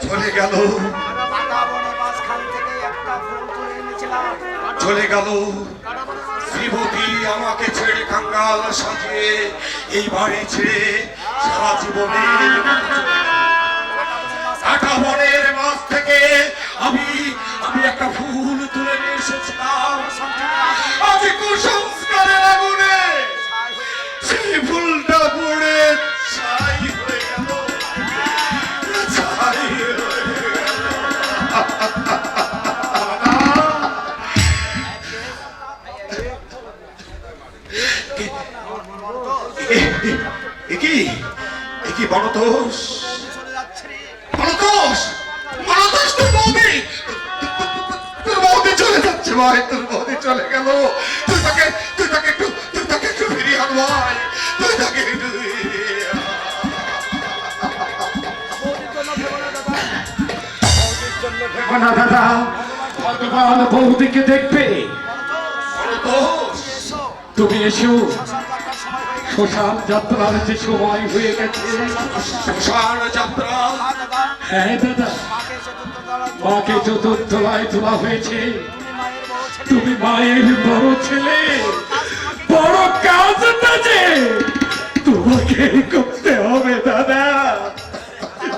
চলে গেল, চলে গেল। শ্রীমতী আমাকে ছেড়ে কাঙ্গাল সাজিয়ে এই বাড়ি ছেড়ে সারা জীবনের কাটা বনের মাছ থেকে আমি একটা ফুল তুলে নিয়ে এসেছিলাম। আমি কুসংস্কারের আগুনে সেই ফুলটা পুড়ে ছাই হয়ে গেল, ছাই হয়ে গেল। কি বনতোষ, বনতোষ, বনতোষ, তোর বৌদি, তোর বৌদি চলে যাচ্ছে ভাই, তোর বৌদি চলে গেল। তুই তাকে একটু ফিরিয়ে আন ভাই, তুই তাকে একটু না দাদা, ভগবান বৌদিকে দেখবে। তুমি এসো, শ্মশান যাত্রার যে সময় হয়ে গেছে। শ্মশান যাত্রা? হ্যাঁ দাদা, মাকে চতুর্থলায় তোলা হয়েছে। তুমি মায়ের বড় ছেলে, বড় কাজটা যে তোমাকে